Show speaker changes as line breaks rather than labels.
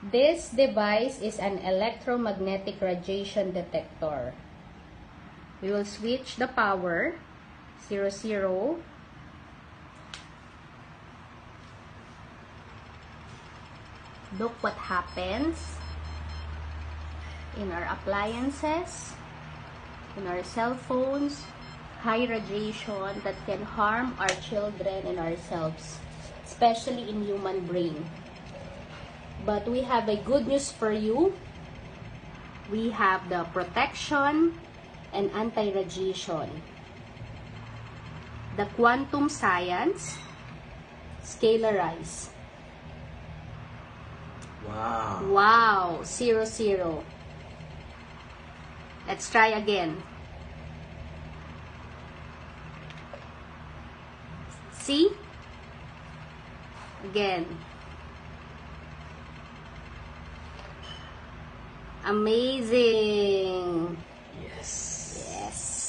This device is an electromagnetic radiation detector. We will switch the power, 0, 0. Look what happens in our appliances, in our cell phones, high radiation that can harm our children and ourselves, especially in human brain. But we have a good news for you. We have the protection and anti-radiation. The quantum science, scalarize.
Wow.
Wow, 0, 0. Let's try again. See? Again. Amazing.